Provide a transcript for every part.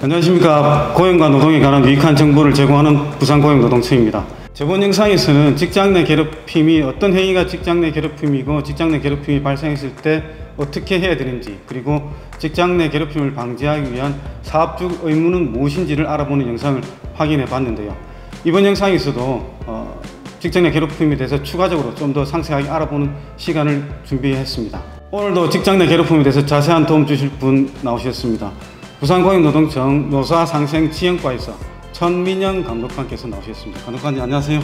안녕하십니까. 고용과 노동에 관한 유익한 정보를 제공하는 부산고용노동청입니다. 저번 영상에서는 직장 내 괴롭힘이 어떤 행위가 직장 내 괴롭힘이고 직장 내 괴롭힘이 발생했을 때 어떻게 해야 되는지, 그리고 직장 내 괴롭힘을 방지하기 위한 사업적 의무는 무엇인지를 알아보는 영상을 확인해 봤는데요. 이번 영상에서도 직장 내 괴롭힘에 대해서 추가적으로 좀 더 상세하게 알아보는 시간을 준비했습니다. 오늘도 직장 내 괴롭힘에 대해서 자세한 도움 주실 분 나오셨습니다. 부산고용노동청 노사상생지원과에서 천민영 감독관께서 나오셨습니다. 감독관님 안녕하세요.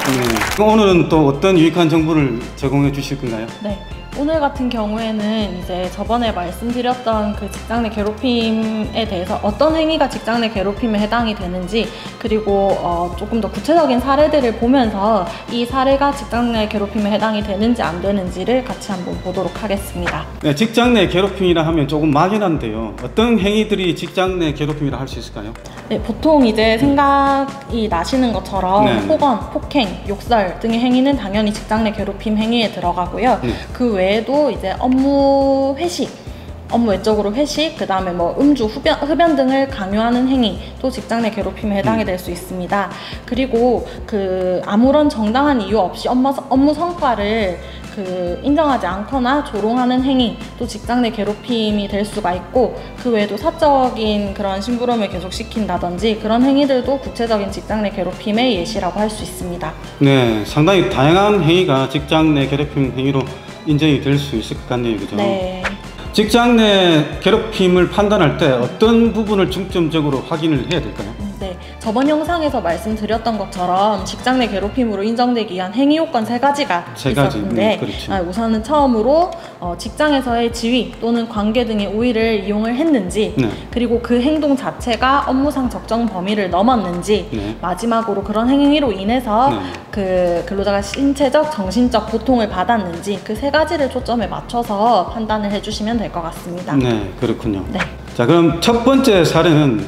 안녕하세요. 네. 오늘은 또 어떤 유익한 정보를 제공해 주실 건가요? 네. 오늘 같은 경우에는 이제 저번에 말씀드렸던 그 직장 내 괴롭힘에 대해서 어떤 행위가 직장 내 괴롭힘에 해당이 되는지, 그리고 조금 더 구체적인 사례들을 보면서 이 사례가 직장 내 괴롭힘에 해당이 되는지 안 되는지를 같이 한번 보도록 하겠습니다. 네, 직장 내 괴롭힘이라 하면 조금 막연한데요. 어떤 행위들이 직장 내 괴롭힘이라 할 수 있을까요? 네, 보통 이제 생각이 나시는 것처럼 네. 폭언, 폭행, 욕설 등의 행위는 당연히 직장 내 괴롭힘 행위에 들어가고요. 네. 그 외에도 이제 업무 회식, 업무 외적으로 회식, 그 다음에 뭐 음주, 흡연 등을 강요하는 행위 또 직장 내 괴롭힘에 해당이 될 수 있습니다. 그리고 그 아무런 정당한 이유 없이 업무 성과를 인정하지 않거나 조롱하는 행위 또 직장 내 괴롭힘이 될 수가 있고, 그 외에도 사적인 그런 심부름을 계속시킨다든지 그런 행위들도 구체적인 직장 내 괴롭힘의 예시라고 할 수 있습니다. 네, 상당히 다양한 행위가 직장 내 괴롭힘 행위로 인정이 될 수 있을 것 같네요. 그죠? 네. 직장 내 괴롭힘을 판단할 때 어떤 부분을 중점적으로 확인을 해야 될까요? 네, 저번 영상에서 말씀드렸던 것처럼 직장 내 괴롭힘으로 인정되기 위한 행위 요건 세 가지가 있었는데, 그렇죠. 우선은 처음으로 직장에서의 지위 또는 관계 등의 우위를 이용을 했는지, 네. 그리고 그 행동 자체가 업무상 적정 범위를 넘었는지, 네. 마지막으로 그런 행위로 인해서 네. 그 근로자가 신체적, 정신적 고통을 받았는지, 그 세 가지를 초점에 맞춰서 판단을 해주시면 될 것 같습니다. 네, 그렇군요. 네. 자, 그럼 첫 번째 사례는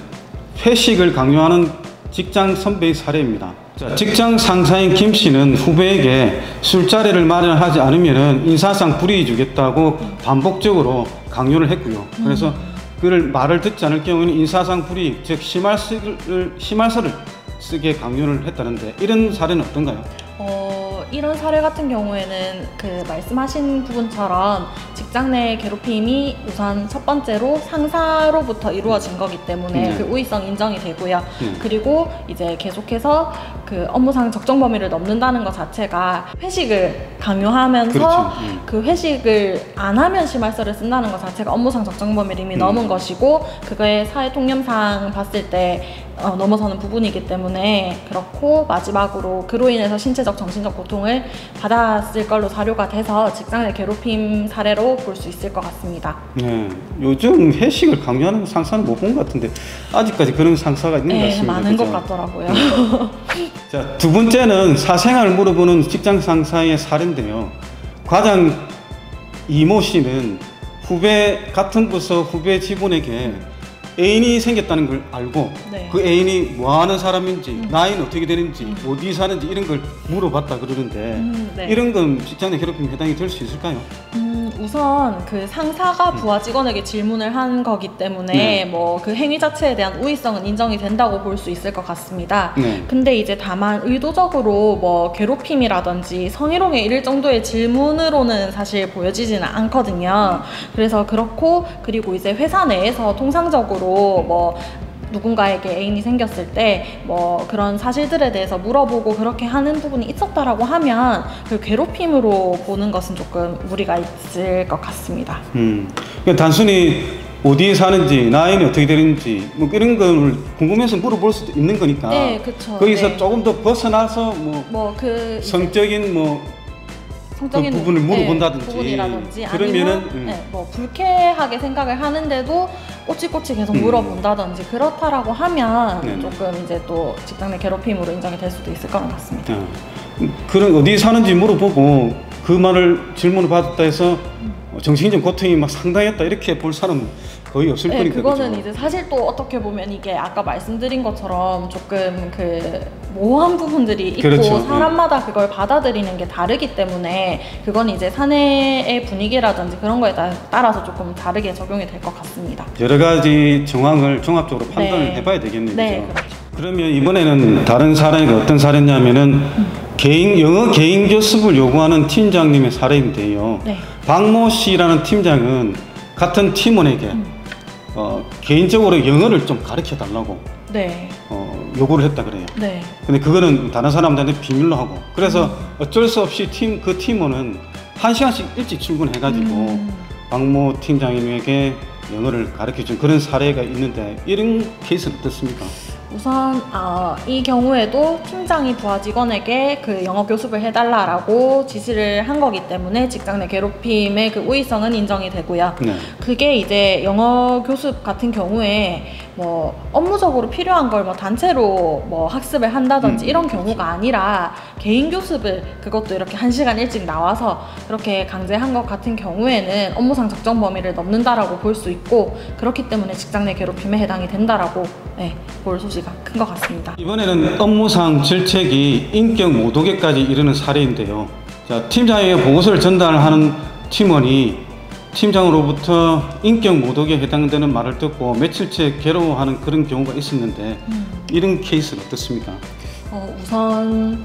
회식을 강요하는 직장 선배의 사례입니다. 자, 직장 상사인 김 씨는 후배에게 술자리를 마련하지 않으면 인사상 불이익 주겠다고 반복적으로 강요를 했고요. 그래서 그를 말을 듣지 않을 경우에는 인사상 불이익, 즉 심할서를 쓰게 강요를 했다는데, 이런 사례는 어떤가요? 이런 사례 같은 경우에는 그 말씀하신 부분처럼 직장 내 괴롭힘이 우선 첫 번째로 상사로부터 이루어진 거기 때문에 그 우위성 인정이 되고요. 그리고 이제 계속해서 그 업무상 적정 범위를 넘는다는 것 자체가 회식을 강요하면서, 그렇죠. 그 회식을 안 하면 심할서를 쓴다는 것 자체가 업무상 적정 범위를 이미 넘은 것이고, 그거의 사회 통념상 봤을 때 넘어서는 부분이기 때문에 그렇고, 마지막으로 그로 인해서 신체적, 정신적 고통을 받았을 걸로 사료가 돼서 직장 내 괴롭힘 사례로 볼 수 있을 것 같습니다. 네, 요즘 회식을 강요하는 상사는 못 본 것 같은데 아직까지 그런 상사가 있는 것 같습니다. 많은 그렇죠? 것 같더라고요. 자, 두 번째는 사생활을 물어보는 직장 상사의 사례인데요. 과장 이모 씨는 같은 부서 후배 직원에게 애인이 생겼다는 걸 알고, 네. 그 애인이 뭐 하는 사람인지, 나이는 어떻게 되는지, 어디 사는지 이런 걸 물어봤다 그러는데, 네. 이런 건 직장 내 괴롭힘 해당이 될 수 있을까요? 우선 그 상사가 부하 직원에게 질문을 한 거기 때문에 뭐 그 행위 자체에 대한 우위성은 인정이 된다고 볼 수 있을 것 같습니다. 근데 이제 다만 의도적으로 뭐 괴롭힘이라든지 성희롱에 이를 정도의 질문으로는 사실 보여지지는 않거든요. 그래서 그렇고, 그리고 이제 회사 내에서 통상적으로 뭐 누군가에게 애인이 생겼을 때 뭐 그런 사실들에 대해서 물어보고 그렇게 하는 부분이 있었다라고 하면 그 괴롭힘으로 보는 것은 조금 무리가 있을 것 같습니다. 그냥 단순히 어디에 사는지, 나이는 어떻게 되는지 뭐 이런 걸 궁금해서 물어볼 수도 있는 거니까. 네, 그렇죠. 거기서 네. 조금 더 벗어나서 그 성적인 그 부분을 물어본다든지, 부분이라든지, 그러면은 아니면 뭐 불쾌하게 생각을 하는데도 꼬치꼬치 계속 물어본다든지 그렇다라고 하면 조금 이제 또 직장 내 괴롭힘으로 인정이 될 수도 있을 것 같습니다. 그런 어디 사는지 물어보고 그 말을 질문을 받았다 해서 정신적 고통이 막 상당했다 이렇게 볼 사람은 거의 없을 거니까. 그거는 그렇죠? 이제 사실 또 어떻게 보면 이게 아까 말씀드린 것처럼 조금 그 모호한 부분들이 있고 그렇죠. 사람마다 그걸 받아들이는 게 다르기 때문에 그건 이제 사내의 분위기라든지 그런 거에 따라서 조금 다르게 적용이 될 것 같습니다. 여러 가지 정황을 종합적으로 판단을 네. 해봐야 되겠네요. 네, 그죠? 그렇죠. 그러면 이번에는 다른 사례가 어떤 사례냐면은 영어 개인 교습을 요구하는 팀장님의 사례인데요. 네. 박모 씨라는 팀장은 같은 팀원에게 개인적으로 영어를 좀 가르쳐 달라고 네. 요구를 했다 그래요. 네. 근데 그거는 다른 사람들한테 비밀로 하고, 그래서 어쩔 수 없이 그 팀원은 1시간씩 일찍 출근해가지고 박모 팀장님에게 영어를 가르쳐준 그런 사례가 있는데, 이런 케이스는 어떻습니까? 우선 이 경우에도 팀장이 부하 직원에게 그 영어 교습을 해달라라고 지시를 한 거기 때문에 직장 내 괴롭힘의 그 우의성은 인정이 되고요. 네. 그게 이제 영어 교습 같은 경우에 뭐 업무적으로 필요한 걸 뭐 단체로 뭐 학습을 한다든지 이런 경우가 아니라 개인 교습을 그것도 이렇게 1시간 일찍 나와서 그렇게 강제한 것 같은 경우에는 업무상 적정 범위를 넘는다라고 볼 수 있고, 그렇기 때문에 직장 내 괴롭힘에 해당이 된다라고 볼 소지가 큰 것 같습니다. 이번에는 업무상 질책이 인격 모독에까지 이르는 사례인데요. 자, 팀장에게 보고서를 전달하는 팀원이 팀장으로부터 인격 모독에 해당되는 말을 듣고 며칠째 괴로워하는 그런 경우가 있었는데, 이런 케이스는 어떻습니까? 우선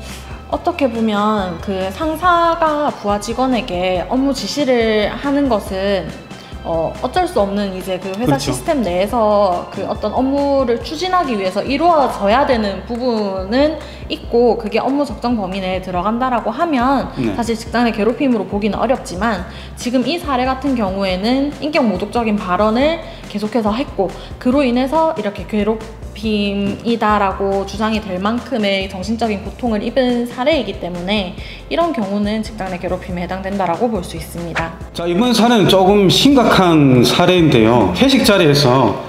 어떻게 보면 그 상사가 부하 직원에게 업무 지시를 하는 것은 어쩔 수 없는 이제 그 회사 그렇죠. 시스템 내에서 그 어떤 업무를 추진하기 위해서 이루어져야 되는 부분은 있고, 그게 업무 적정 범위 내에 들어간다라고 하면 네. 사실 직장 내 괴롭힘으로 보기는 어렵지만, 지금 이 사례 같은 경우에는 인격 모독적인 발언을 계속해서 했고 그로 인해서 이렇게 괴롭힘이다라고 주장이 될 만큼의 정신적인 고통을 입은 사례이기 때문에 이런 경우는 직장 내 괴롭힘에 해당된다라고 볼 수 있습니다. 자, 이번 사례는 조금 심각한 사례인데요. 회식 자리에서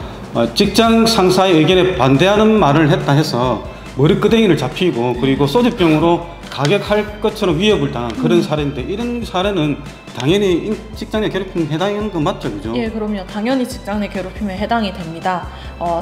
직장 상사의 의견에 반대하는 말을 했다 해서 머리끄댕이를 잡히고, 그리고 소주병으로 가격할 것처럼 위협을 당한 그런 사례인데, 이런 사례는 당연히 직장 내 괴롭힘 해당하는 거 맞죠? 그죠? 예, 그럼요. 당연히 직장 내 괴롭힘에 해당이 됩니다.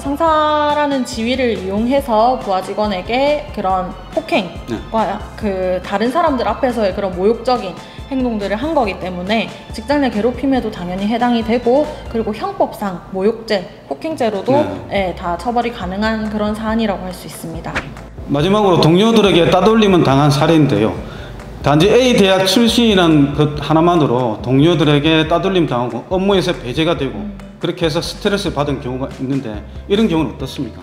상사라는 지위를 이용해서 부하 직원에게 그런 폭행과 그 다른 사람들 앞에서의 그런 모욕적인 행동들을 한 거기 때문에 직장 내 괴롭힘에도 당연히 해당이 되고, 그리고 형법상 모욕죄, 폭행죄로도 다 처벌이 가능한 그런 사안이라고 할 수 있습니다. 마지막으로 동료들에게 따돌림은 당한 사례인데요. 단지 A 대학 출신이라는 것 하나만으로 동료들에게 따돌림 당하고 업무에서 배제가 되고 그렇게 해서 스트레스 받은 경우가 있는데, 이런 경우는 어떻습니까?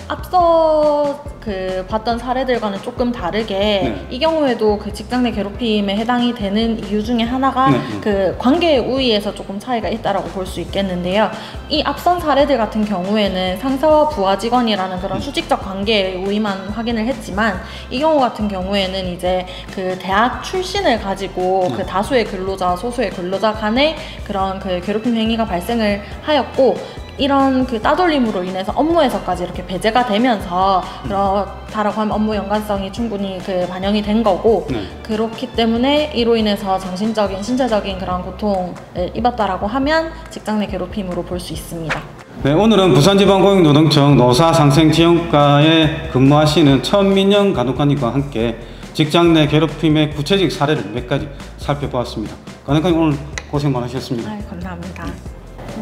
앞서 그 봤던 사례들과는 조금 다르게 이 경우에도 그 직장 내 괴롭힘에 해당이 되는 이유 중에 하나가 그 관계의 우위에서 조금 차이가 있다라고 볼 수 있겠는데요. 이 앞선 사례들 같은 경우에는 상사와 부하 직원이라는 그런 수직적 관계의 우위만 확인을 했지만, 이 경우 같은 경우에는 이제 그 대학 출신을 가지고 그 다수의 근로자와 소수의 근로자 간의 그런 그 괴롭힘 행위가 발생을 하였고, 이런 그 따돌림으로 인해서 업무에서까지 이렇게 배제가 되면서 그렇다라고 하면 업무 연관성이 충분히 그 반영이 된 거고, 그렇기 때문에 이로 인해서 정신적인, 신체적인 그런 고통을 입었다라고 하면 직장 내 괴롭힘으로 볼 수 있습니다. 네, 오늘은 부산지방고용노동청 노사상생지원과에 근무하시는 천민영 간호관님과 함께 직장 내 괴롭힘의 구체적 사례를 몇 가지 살펴보았습니다. 간호관님, 오늘 고생 많으셨습니다. 감사합니다.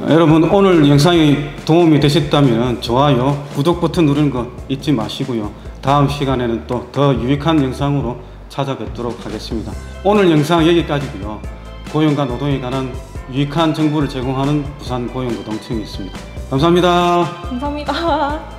여러분, 오늘 영상이 도움이 되셨다면 좋아요, 구독 버튼 누르는 거 잊지 마시고요. 다음 시간에는 또 더 유익한 영상으로 찾아뵙도록 하겠습니다. 오늘 영상 여기까지고요. 고용과 노동에 관한 유익한 정보를 제공하는 부산고용노동청이 있습니다. 감사합니다. 감사합니다.